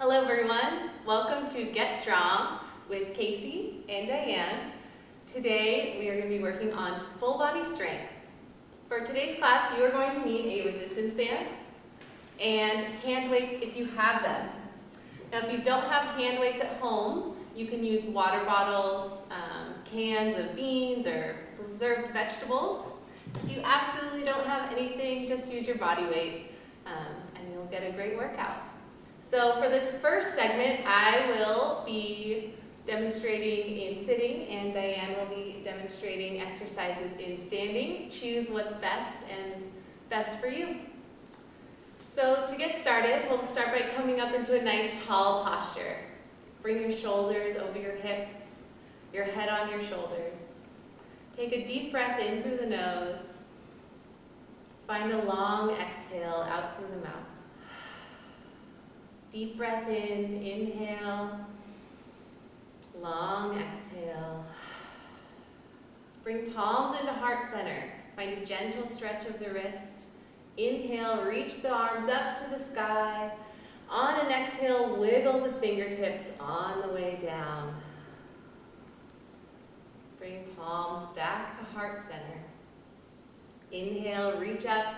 Hello everyone, welcome to Get Strong with Casey and Diane. Today we are going to be working on just full body strength. For today's class you are going to need a resistance band and hand weights if you have them. Now if you don't have hand weights at home, you can use water bottles, cans of beans or preserved vegetables. If you absolutely don't have anything, just use your body weight and you'll get a great workout. So for this first segment, I will be demonstrating in sitting and Diane will be demonstrating exercises in standing. Choose what's best and best for you. So to get started, we'll start by coming up into a nice tall posture. Bring your shoulders over your hips, your head on your shoulders. Take a deep breath in through the nose. Find a long exhale out through the mouth. Deep breath in, inhale, long exhale. Bring palms into heart center. Find a gentle stretch of the wrist. Inhale, reach the arms up to the sky. On an exhale, wiggle the fingertips on the way down. Bring palms back to heart center. Inhale, reach up.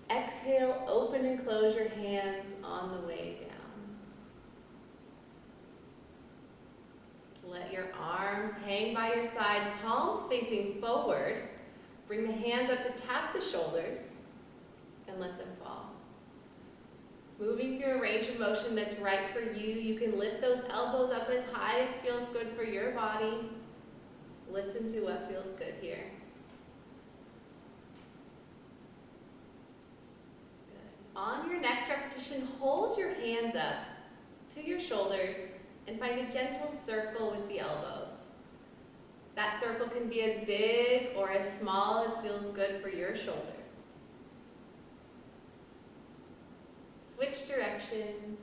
Exhale, open and close your hands on the way down. Let your arms hang by your side, palms facing forward. Bring the hands up to tap the shoulders and let them fall. Moving through a range of motion that's right for you. You can lift those elbows up as high as feels good for your body. Listen to what feels good here. On your next repetition, hold your hands up to your shoulders and find a gentle circle with the elbows. That circle can be as big or as small as feels good for your shoulder. Switch directions.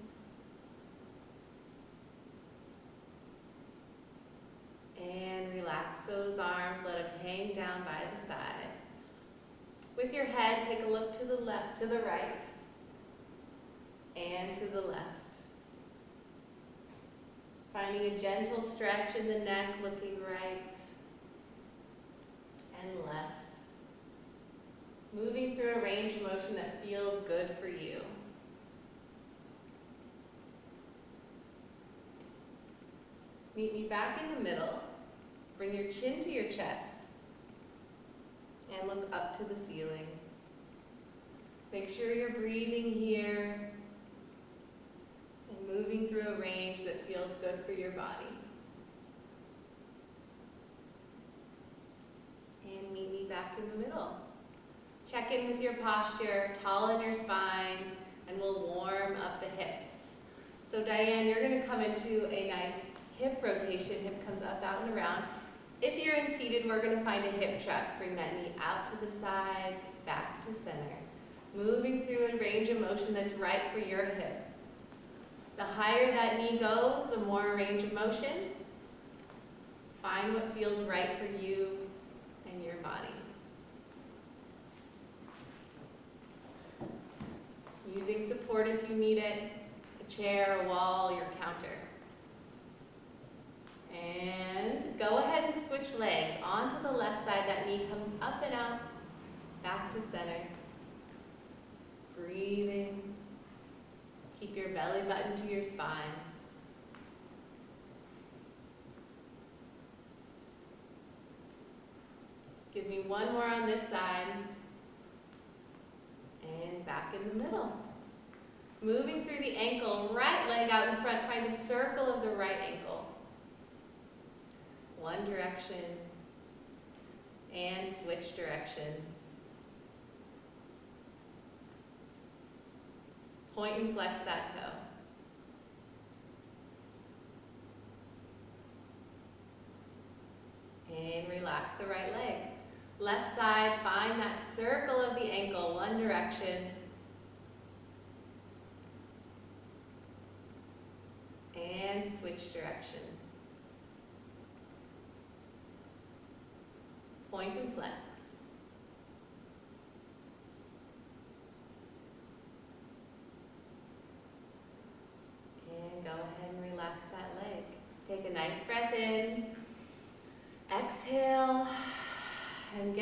And relax those arms, let them hang down by the side. With your head, take a look to the left, to the right, and to the left. Finding a gentle stretch in the neck, looking right and left. Moving through a range of motion that feels good for you. Meet me back in the middle. Bring your chin to your chest and look up to the ceiling. Make sure you're breathing here and moving through a range that feels good for your body. And meet me back in the middle. Check in with your posture, tall in your spine, and we'll warm up the hips. So Diane, you're going to come into a nice hip rotation. Hip comes up, out, and around. If you're in seated, we're going to find a hip truck. Bring that knee out to the side, back to center. Moving through a range of motion that's right for your hip. The higher that knee goes, the more range of motion. Find what feels right for you and your body. Using support if you need it, a chair, a wall, your counter. And go ahead and switch legs. Onto the left side, that knee comes up and out, back to center. Breathing. Keep your belly button to your spine. Give me one more on this side. And back in the middle. Moving through the ankle, right leg out in front, find a circle of the right ankle. One direction, and switch directions. Point and flex that toe. And relax the right leg. Left side, find that circle of the ankle, one direction. And switch directions. Point and flex.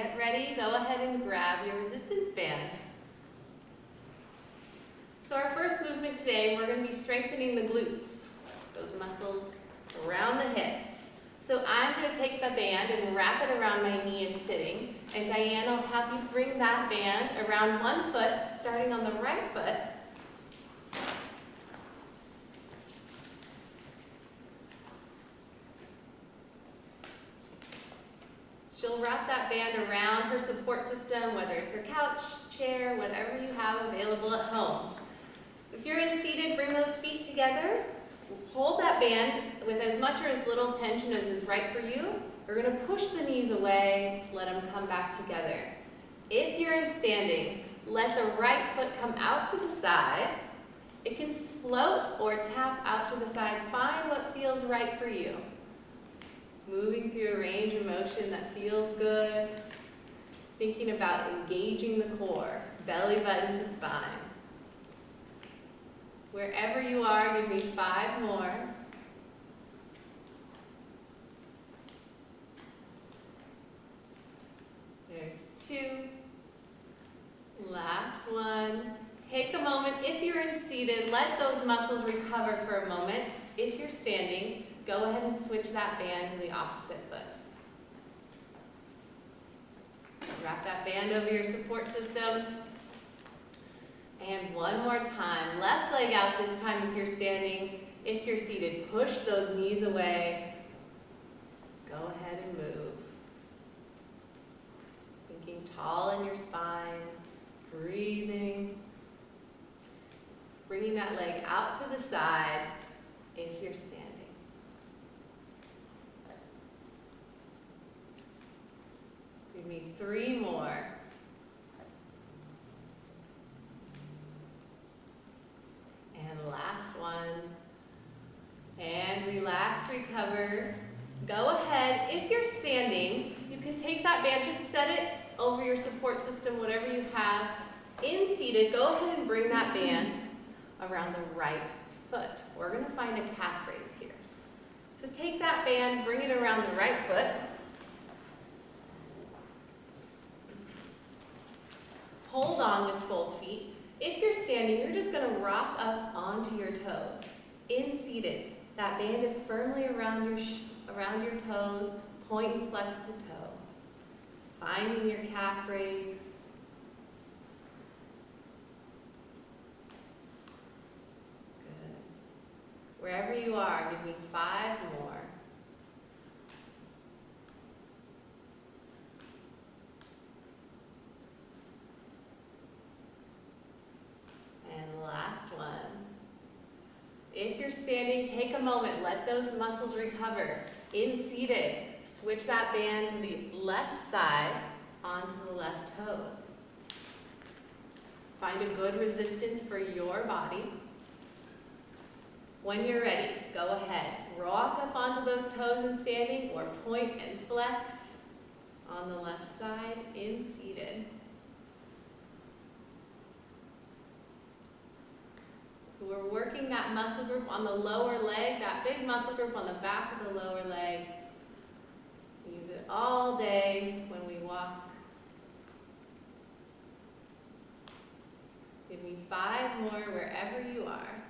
get ready, go ahead and grab your resistance band. So our first movement today, we're going to be strengthening the glutes, those muscles around the hips. So I'm going to take the band and wrap it around my knee and sitting, and Diane will have you bring that band around one foot, starting on the right foot. She'll wrap that band around her support system, whether it's her couch, chair, whatever you have available at home. If you're in seated, bring those feet together. Hold that band with as much or as little tension as is right for you. We're going to push the knees away, let them come back together. If you're in standing, let the right foot come out to the side. It can float or tap out to the side. Find what feels right for you. Moving through a range of motion that feels good. Thinking about engaging the core, belly button to spine. Wherever you are, give me 5 more. There's 2. Last one. Take a moment. If you're in seated, let those muscles recover for a moment. If you're standing, go ahead and switch that band to the opposite foot. Wrap that band over your support system. And one more time. Left leg out this time if you're standing. If you're seated, push those knees away. Go ahead and move. Thinking tall in your spine. Breathing. Bringing that leg out to the side if you're standing. Give me 3 more. And last one. And relax, recover. Go ahead. If you're standing, you can take that band, just set it over your support system, whatever you have. In seated, go ahead and bring that band around the right foot. We're going to find a calf raise here. So take that band, bring it around the right foot. Hold on with both feet. If you're standing, you're just going to rock up onto your toes. In seated, that band is firmly around your toes. Point and flex the toe. Finding your calf raise. Good. Wherever you are, give me 5 more. Last one. If you're standing, take a moment. Let those muscles recover. In seated, switch that band to the left side onto the left toes. Find a good resistance for your body. When you're ready, go ahead. Rock up onto those toes in standing or point and flex on the left side in seated. So we're working that muscle group on the lower leg, that big muscle group on the back of the lower leg. We use it all day when we walk. Give me 5 more wherever you are.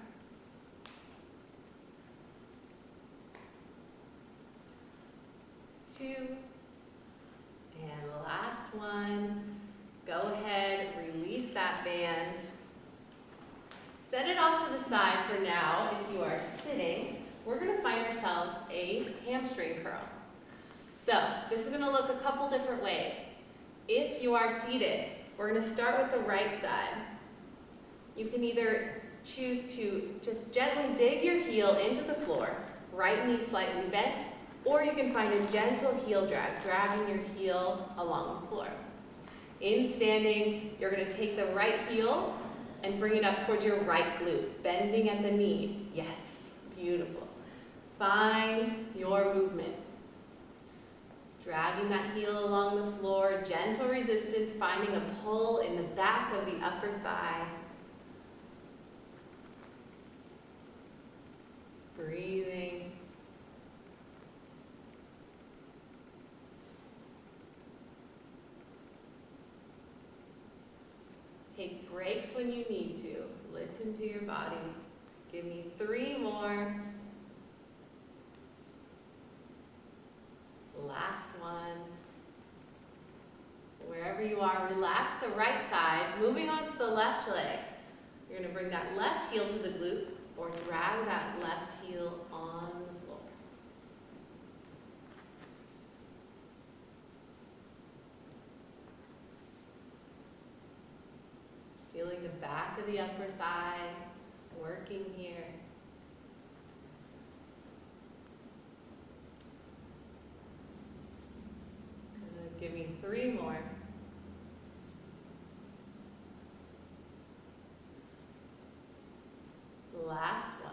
Two. And last one. Go ahead, release that band. Set it off to the side for now. If you are sitting, we're going to find ourselves a hamstring curl. So this is going to look a couple different ways. If you are seated, we're going to start with the right side. You can either choose to just gently dig your heel into the floor, right knee slightly bent, or you can find a gentle heel drag, dragging your heel along the floor. In standing, you're going to take the right heel and bring it up towards your right glute, bending at the knee. Yes, beautiful. Find your movement. Dragging that heel along the floor, gentle resistance, finding a pull in the back of the upper thigh. Breathing. breaks when you need to. Listen to your body. Give me 3 more. Last one. Wherever you are, relax the right side, moving on to the left leg. You're going to bring that left heel to the glute or drag that left heel on the floor. Feeling the back of the upper thigh, working here. Give me 3 more. Last one.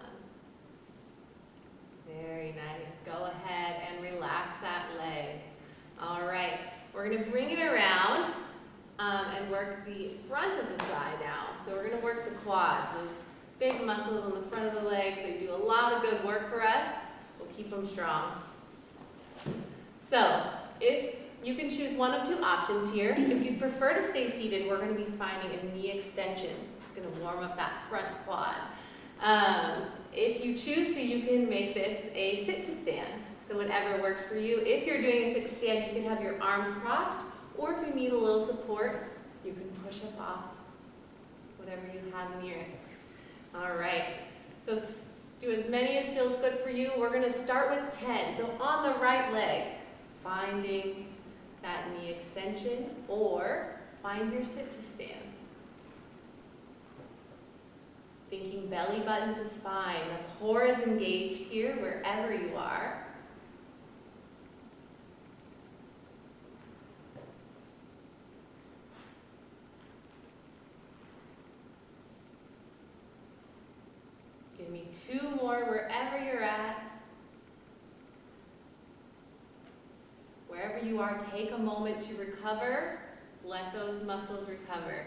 Very nice. Go ahead and relax that leg. All right, we're going to bring it around and work the front of the thigh now. So we're going to work the quads, those big muscles on the front of the legs. They do a lot of good work for us. We'll keep them strong. So if you can choose one of 2 options here. If you'd prefer to stay seated, we're going to be finding a knee extension. Just going to warm up that front quad. If you choose to, you can make this a sit to stand. So whatever works for you. If you're doing a sit to stand, you can have your arms crossed, or if you need a little support, you can push up off whatever you have near it. All right, so do as many as feels good for you. We're going to start with 10. So on the right leg, finding that knee extension, or find your sit to stands. Thinking belly button to spine. The core is engaged here wherever you are. Give me 2 more wherever you're at. Wherever you are, take a moment to recover. Let those muscles recover.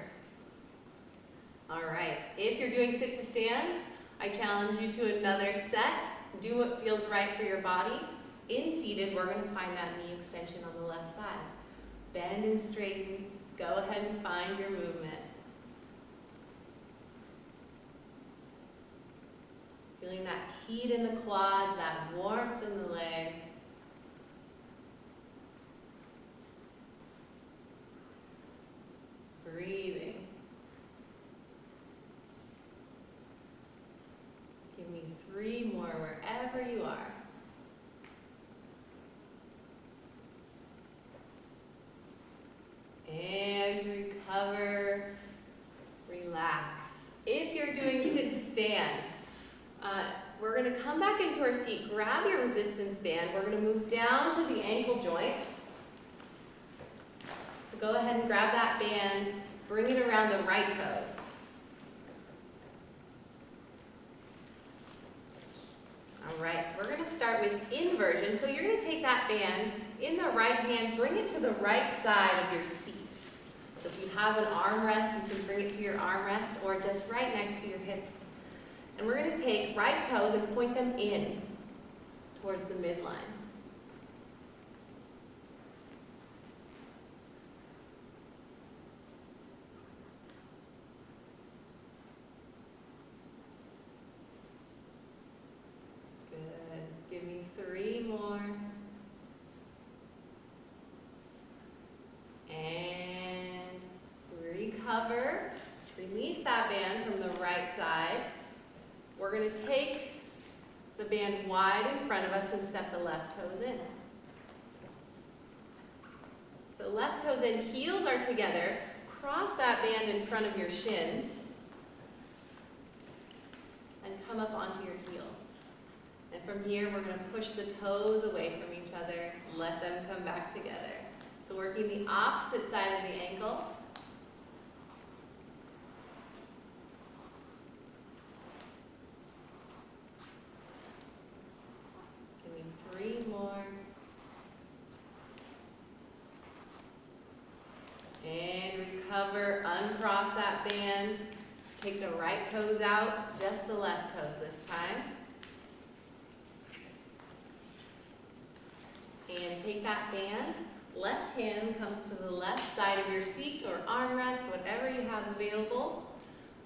All right, if you're doing sit to stands, I challenge you to another set. Do what feels right for your body. In seated, we're going to find that knee extension on the left side. Bend and straighten. Go ahead and find your movement. Feeling that heat in the quads, that warmth in the leg. Breathing. Give me 3 more wherever you are. And recover, relax. If you're doing sit to stands, we're going to come back into our seat, grab your resistance band. We're going to move down to the ankle joint. So go ahead and grab that band, bring it around the right toes. All right, we're going to start with inversion. So you're going to take that band in the right hand, bring it to the right side of your seat. So if you have an armrest, you can bring it to your armrest or just right next to your hips. And we're going to take right toes and point them in towards the midline. Give me 3 more. And recover. Release that band from the right side. We're going to take the band wide in front of us and step the left toes in. So left toes in, heels are together. Cross that band in front of your shins. And come up onto your heels. And from here, we're going to push the toes away from each other, let them come back together. So working the opposite side of the ankle. Give me 3 more. And recover, uncross that band. Take the right toes out, just the left toes this time. And take that band, Left hand comes to the left side of your seat or armrest, whatever you have available.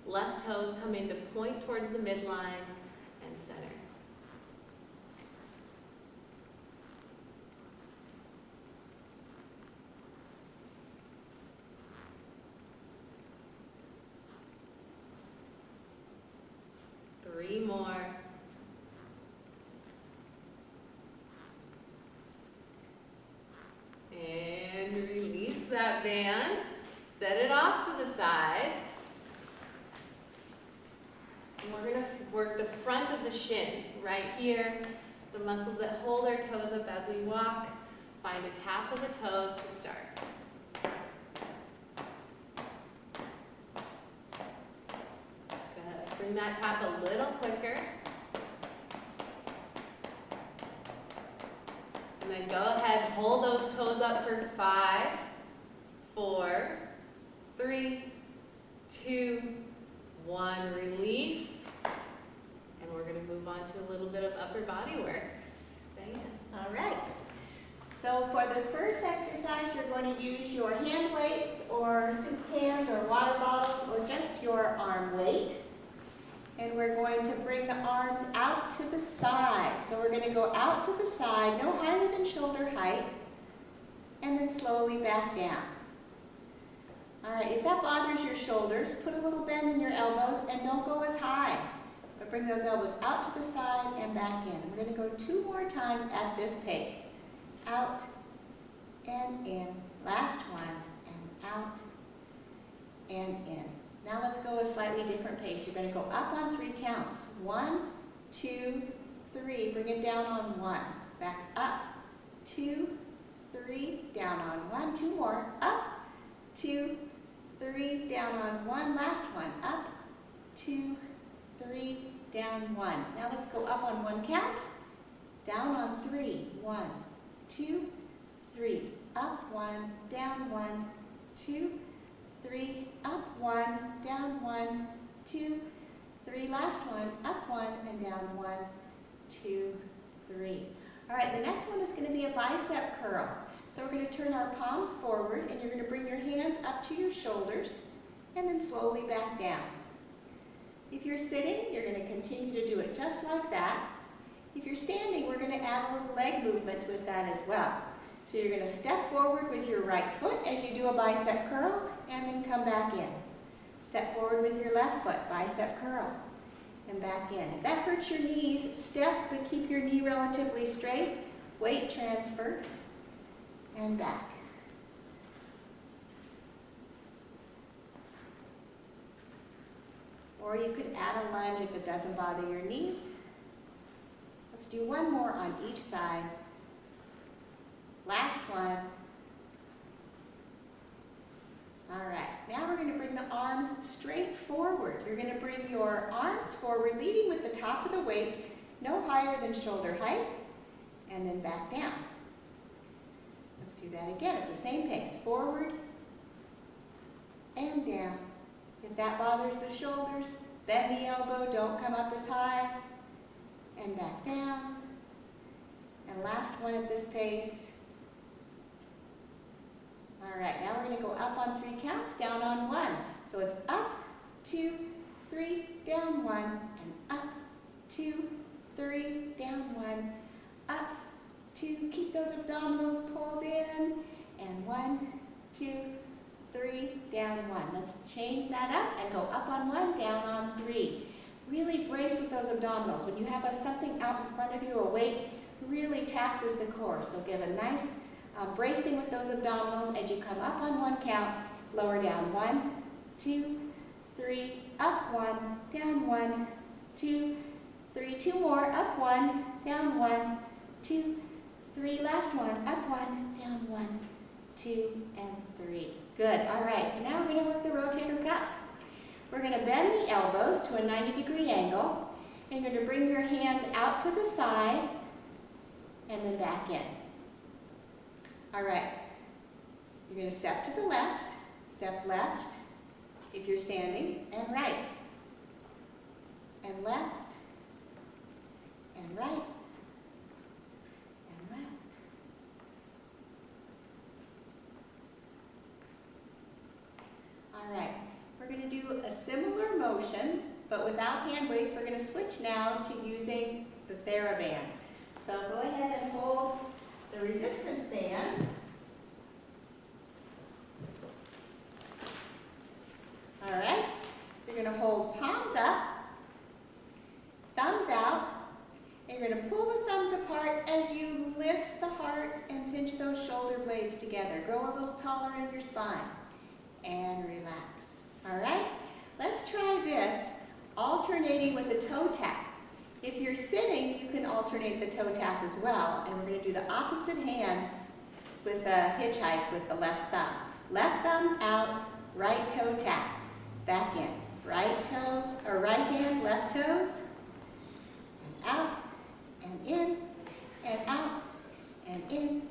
Left toes come in to point towards the midline and center. Three more. And release that band. Set it off to the side. And we're going to work the front of the shin right here. The muscles that hold our toes up as we walk. Find a tap of the toes to start. Good. Bring that tap a little quicker. And then go ahead, hold those toes up for 5, 4, 3, 2, 1. Release. And we're going to move on to a little bit of upper body work. Diane. All right. So for the first exercise, you're going to use your hand weights or soup cans or water bottles or just your arm weight. And we're going to bring the arms out to the side. So we're going to go out to the side, no higher than shoulder height, and then slowly back down. All right, if that bothers your shoulders, put a little bend in your elbows and don't go as high. But bring those elbows out to the side and back in. We're going to go 2 more times at this pace. Out and in. Last one, and out and in. Now let's go a slightly different pace. You're going to go up on 3 counts. 1, 2, 3. Bring it down on 1. Back up. 2, 3. Down on 1. 2 more. Up. 2, 3. Down on 1. Last one. Up. 2, 3. Down 1. Now let's go up on 1 count. Down on 3. 1, 2, 3. Up 1. Down 1. 2, 3, up 1, down 1, 2, 3, last one, up 1 and down 1, 2, 3. All right, the next one is going to be a bicep curl. So we're going to turn our palms forward and you're going to bring your hands up to your shoulders and then slowly back down. If you're sitting, you're going to continue to do it just like that. If you're standing, we're going to add a little leg movement with that as well. So you're going to step forward with your right foot as you do a bicep curl and then come back in. Step forward with your left foot, bicep curl, and back in. If that hurts your knees, step but keep your knee relatively straight, weight transfer, and back. Or you could add a lunge if it doesn't bother your knee. Let's do 1 more on each side. Last one. All right, now we're going to bring the arms straight forward. You're going to bring your arms forward, leading with the top of the weights, no higher than shoulder height, and then back down. Let's do that again at the same pace. Forward and down. If that bothers the shoulders, bend the elbow, don't come up as high, and back down. And last one at this pace. All right, now we're going to go up on 3 counts, down on 1. So it's up, 2, 3, down 1, and up, 2, 3, down 1, up, 2. Keep those abdominals pulled in, and 1, 2, 3, down 1. Let's change that up and go up on 1, down on 3. Really brace with those abdominals. When you have something out in front of you, a weight, really taxes the core. So give a nice bracing with those abdominals as you come up on 1 count, lower down 1, 2, 3, up 1, down 1, 2, 3, 2 more, up 1, down 1, 2, 3, last one, up 1, down 1, 2, and 3. Good, all right, so now we're going to work the rotator cuff. We're going to bend the elbows to a 90-degree angle, and you're going to bring your hands out to the side, and then back in. All right, you're going to step to the left, step left, if you're standing, and right, and left, and right, and left, motion, but without hand weights. We're going to switch now to using the TheraBand. So go ahead and hold the resistance band. All right, you're going to hold palms up, thumbs out, and you're going to pull the thumbs apart as you lift the heart and pinch those shoulder blades together. Grow a little taller in your spine and relax. All right, let's try this alternating with a toe tap. If you're sitting, you can alternate the toe tap as well, and we're going to do the opposite hand with a hitchhike with the left thumb. Left thumb out, right toe tap. Back in. Right toes, or right hand, left toes. And out, and in, and out, and in,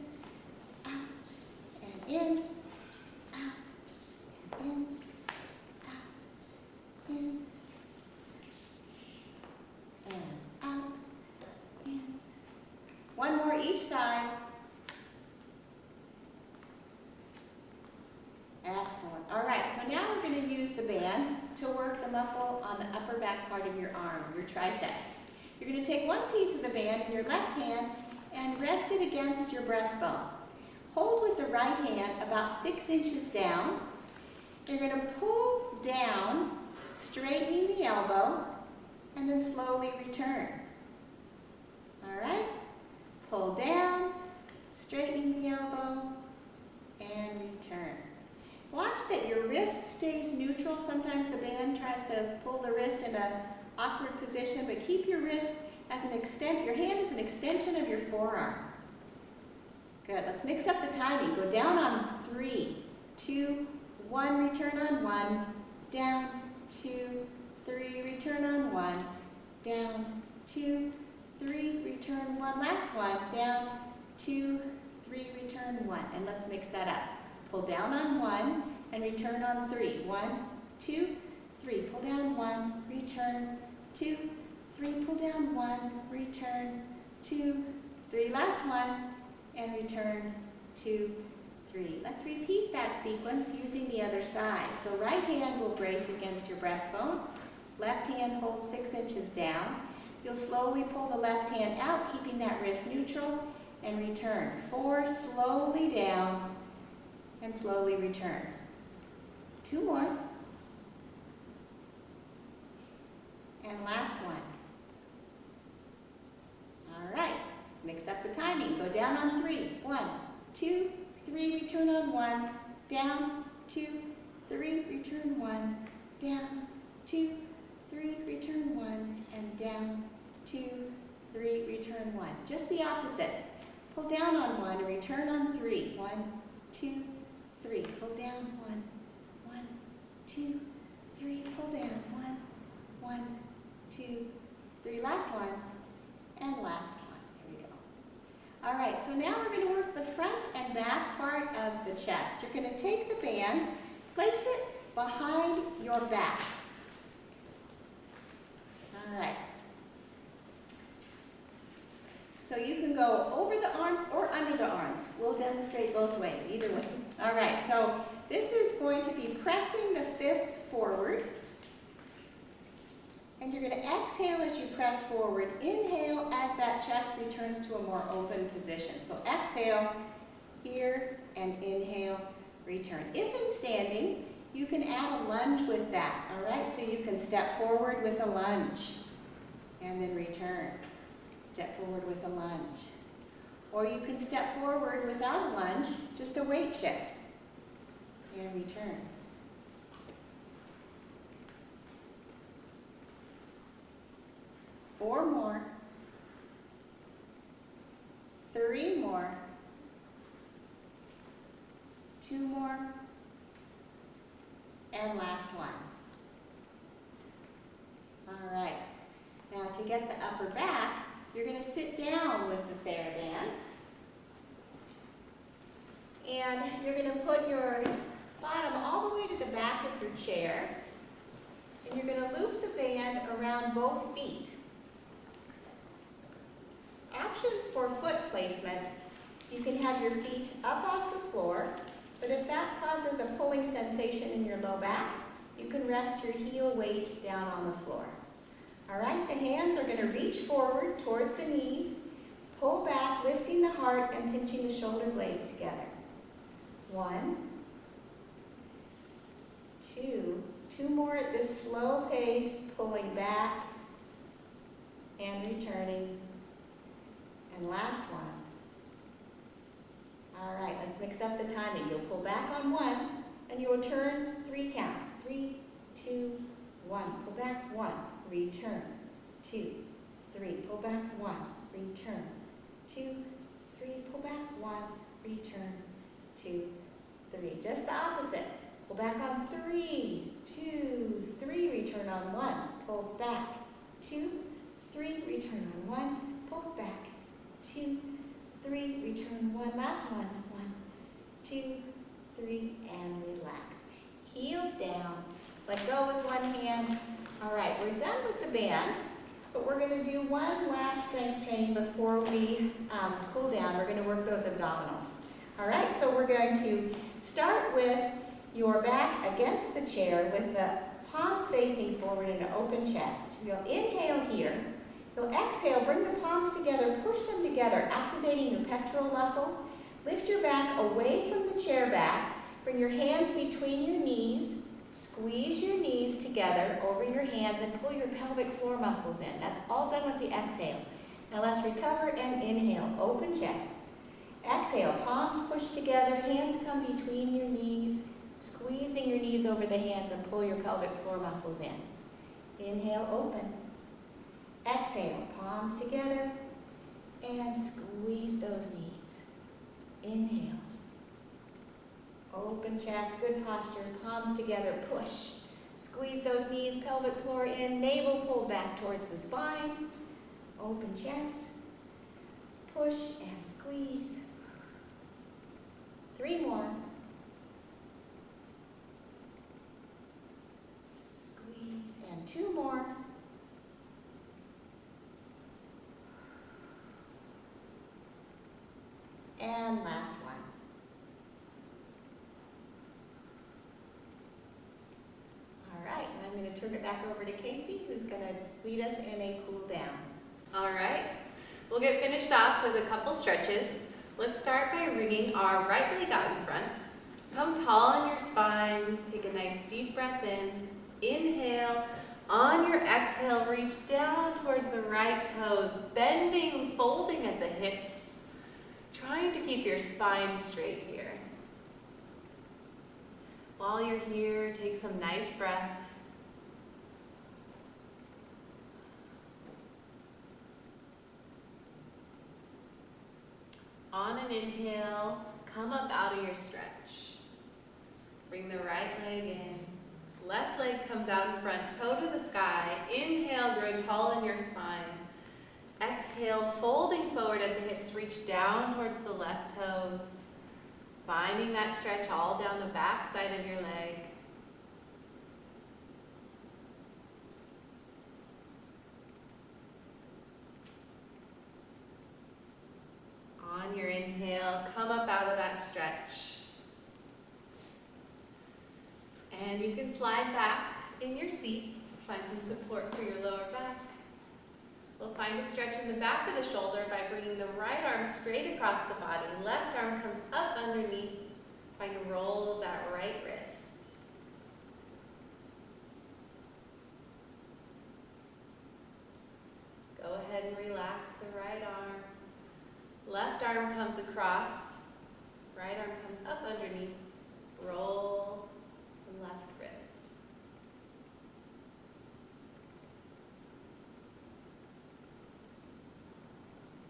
out, and in, out, and in, out, in, and out, in. One more each side. Excellent. All right, so now we're going to use the band to work the muscle on the upper back part of your arm, your triceps. You're going to take one piece of the band in your left hand and rest it against your breastbone. Hold with the right hand about 6 inches down. You're going to pull down, straightening the elbow, and then slowly return. All right? Pull down, straightening the elbow, and return. Watch that your wrist stays neutral. Sometimes the band tries to pull the wrist in an awkward position, but keep your wrist as an your hand is an extension of your forearm. Good, let's mix up the timing. Go down on 3, 2, 1, return on 1, down, 2, 3, return on 1, down, 2, 3, return 1, last one, down, 2, 3, return 1, and let's mix that up. Pull down on 1 and return on 3. 1, 2, 3. Pull down 1, return, 2, 3. Pull down 1, return, 2, 3. Last one, and return, 2, 3. Let's repeat that sequence using the other side. So right hand will brace against your breastbone. Left hand holds 6 inches down. You'll slowly pull the left hand out, keeping that wrist neutral, and return. 4, slowly down, and slowly return. 2 more. And last one. All right, let's mix up the timing. Go down on 3. 1, 2, 3, return on 1, down, 2, 3, return 1, down, 2, 3, return 1, and down, 2, 3, return 1. Just the opposite. Pull down on 1 and return on 3. 1, 2, 3. Pull down 1, 1, 2, 3. Pull down 1, 1, 2, 3. Last one, and last one. Here we go. All right, so now we're going to work the front and back part of the chest. You're going to take the band, place it behind your back. All right. So you can go over the arms or under the arms. We'll demonstrate both ways, either way. All right, so this is going to be pressing the fists forward. And you're going to exhale as you press forward. Inhale as that chest returns to a more open position. So exhale here and inhale, return. If in standing, you can add a lunge with that, all right? So you can step forward with a lunge and then return. Step forward with a lunge. Or you can step forward without a lunge, just a weight shift, and return. Four more. 3 more. 2 more. And last one. All right. Now to get the upper back, you're going to sit down with the TheraBand. And you're going to put your bottom all the way to the back of your chair. And you're going to loop the band around both feet. Options for foot placement, you can have your feet up off the floor, but if that causes a pulling sensation in your low back, you can rest your heel weight down on the floor. All right, the hands are going to reach forward towards the knees, pull back, lifting the heart and pinching the shoulder blades together. 1, 2, 2 more at this slow pace, pulling back and returning. And last one. All right, let's mix up the timing. You'll pull back on 1, and you will turn 3 counts. 3, 2, 1. Pull back 1, return. 2, 3. Pull back 1, return. 2, 3. Pull back 1, return. 2, 3. Just the opposite. Pull back on 3, 2, 3. Return on 1. Pull back 2, 3. Return on 1. Pull back 2, 3. Return 1. Last one. 1, 2, 3, and relax. Heels down. Let go with one hand. All right, we're done with the band, but we're going to do one last strength training before we cool down. We're going to work those abdominals. All right, so we're going to start with your back against the chair with the palms facing forward and an open chest. You'll inhale here. You'll exhale, bring the palms together, push them together, activating your pectoral muscles. Lift your back away from the chair back. Bring your hands between your knees. Squeeze your knees together over your hands and pull your pelvic floor muscles in. That's all done with the exhale. Now let's recover and inhale. Open chest. Exhale, palms push together, hands come between your knees, squeezing your knees over the hands and pull your pelvic floor muscles in. Inhale, open. Exhale, palms together and squeeze those knees. Inhale. Open chest, good posture, palms together, push. Squeeze those knees, pelvic floor in, navel pulled back towards the spine. Open chest, push and squeeze. 3 more. Squeeze, and 2 more. And last one. All right, I'm going to turn it back over to Casey, who's going to lead us in a cool down. All right, we'll get finished off with a couple stretches. Let's start by bringing our right leg out in front. Come tall on your spine, take a nice deep breath in. Inhale, on your exhale, reach down towards the right toes, bending, folding at the hips, trying to keep your spine straight here. While you're here, take some nice breaths. On an inhale, come up out of your stretch. Bring the right leg in. Left leg comes out in front, toe to the sky. Inhale, grow tall in your spine. Exhale, folding forward at the hips, reach down towards the left toes. Finding that stretch all down the back side of your leg. On your inhale, come up out of that stretch. And you can slide back in your seat, find some support for your lower back. We'll find a stretch in the back of the shoulder by bringing the right arm straight across the body. Left arm comes up underneath. Find a roll of that right wrist. Go ahead and relax the right arm. Left arm comes across. Right arm comes up underneath. Roll the left wrist.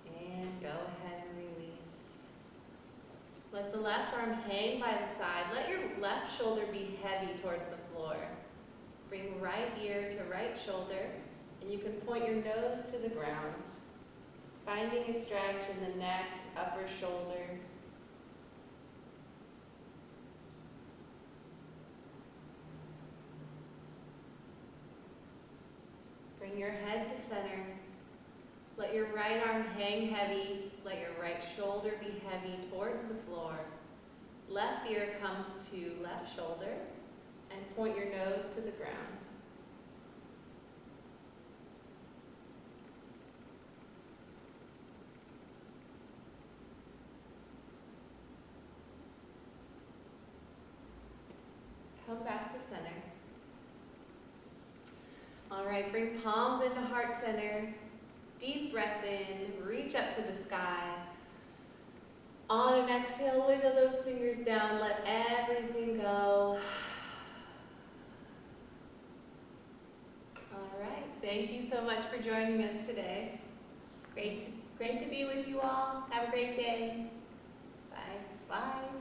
And go ahead and release. Let the left arm hang by the side. Let your left shoulder be heavy towards the floor. Bring right ear to right shoulder, and you can point your nose to the ground. Finding a stretch in the neck, upper shoulder. Bring your head to center. Let your right arm hang heavy. Let your right shoulder be heavy towards the floor. Left ear comes to left shoulder. and point your nose to the ground. Come back to center. All right, bring palms into heart center. Deep breath in, reach up to the sky. On an exhale, wiggle those fingers down, let everything go. All right, thank you so much for joining us today. Great to be with you all. Have a great day. Bye. Bye.